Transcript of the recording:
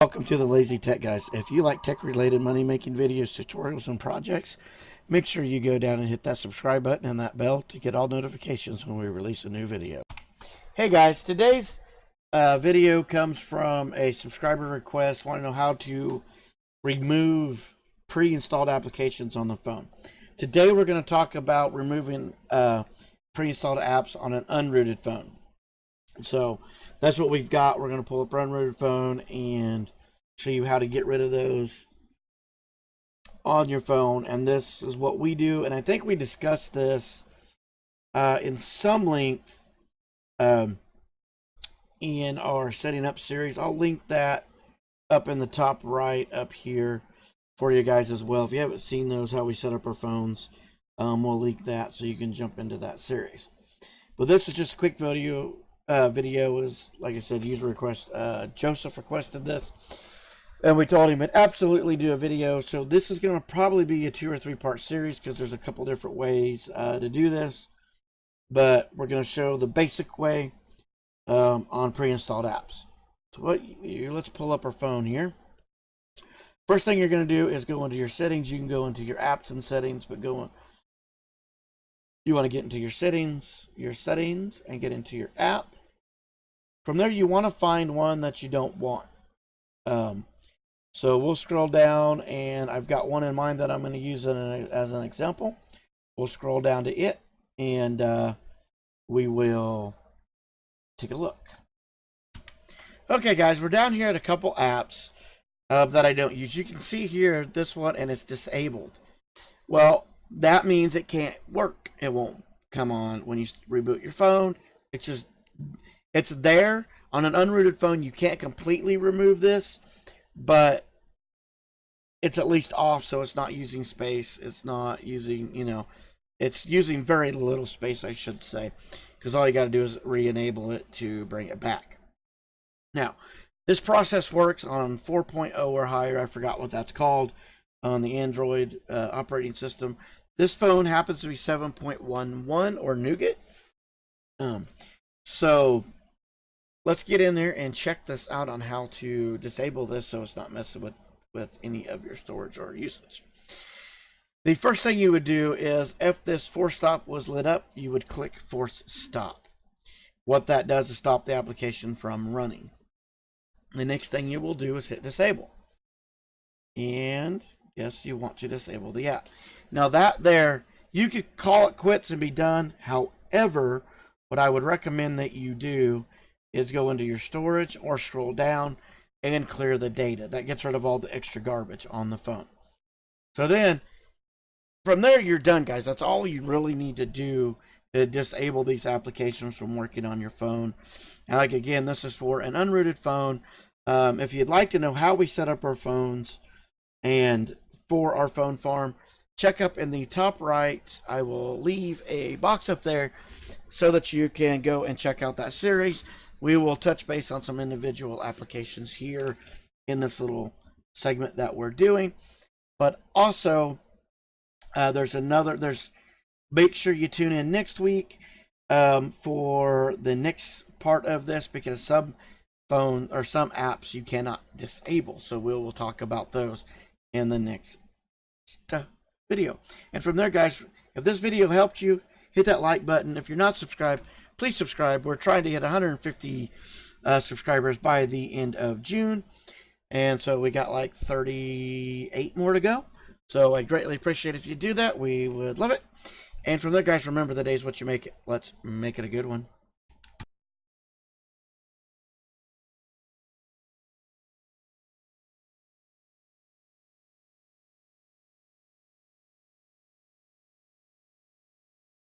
Welcome to the Lazy Tech Guys. If you like tech-related money-making videos, tutorials, and projects, make sure you go down and hit that subscribe button and that bell to get all notifications when we release a new video. Hey guys, today's video comes from a subscriber request. Want to know how to remove pre-installed applications on the phone. Today we're going to talk about removing pre-installed apps on an unrooted phone. So that's what we've got. We're going to pull up our unrooted phone and show you how to get rid of those on your phone. And this is what we do. And I think we discussed this in some length in our setting up series. I'll link that up in the top right up here for you guys as well. If you haven't seen those, how we set up our phones, we'll link that so you can jump into that series. But this is just a quick video. Video is, like I said, user request. Joseph requested this, and we told him to absolutely do a video. So this is going to probably be a 2 or 3 part series because there's a couple different ways to do this, but we're going to show the basic way on pre-installed apps. So let's pull up our phone here. First thing you're going to do is go into your settings. You can go into your apps and settings, but you want to get into your settings, and get into your app. From there, you want to find one that you don't want. So we'll scroll down, and I've got one in mind that I'm going to use as an example. We'll scroll down to it, and we will take a look. Okay, guys, we're down here at a couple apps that I don't use. You can see here this one, and it's disabled. Well, that means it can't work. It won't come on when you reboot your phone. It's there on an unrooted phone. You can't completely remove this, but it's at least off, so it's not using space. It's not using, it's using very little space, I should say, because all you got to do is re-enable it to bring it back. Now, this process works on 4.0 or higher. I forgot what that's called on the Android operating system. This phone happens to be 7.11 or Nougat. So let's get in there and check this out on how to disable this so it's not messing with any of your storage or usage. The first thing you would do is, if this force stop was lit up, you would click force stop. What that does is stop the application from running. The next thing you will do is hit disable. And yes, you want to disable the app. Now you could call it quits and be done. However, what I would recommend that you do is go into your storage or scroll down and clear the data. That gets rid of all the extra garbage on the phone. So then, from there, you're done, guys. That's all you really need to do to disable these applications from working on your phone. And like, again, this is for an unrooted phone. If you'd like to know how we set up our phones and for our phone farm, check up in the top right. I will leave a box up there so that you can go and check out that series. We will touch base on some individual applications here in this little segment that we're doing. But also, make sure you tune in next week for the next part of this, because some apps you cannot disable. So we'll talk about those in the next video. And from there, guys, if this video helped you, hit that like button. If you're not subscribed, please subscribe. We're trying to hit 150 subscribers by the end of June, and so we got like 38 more to go. So I greatly appreciate if you do that. We would love it. And from there, guys, remember, the day's what you make it. Let's make it a good one.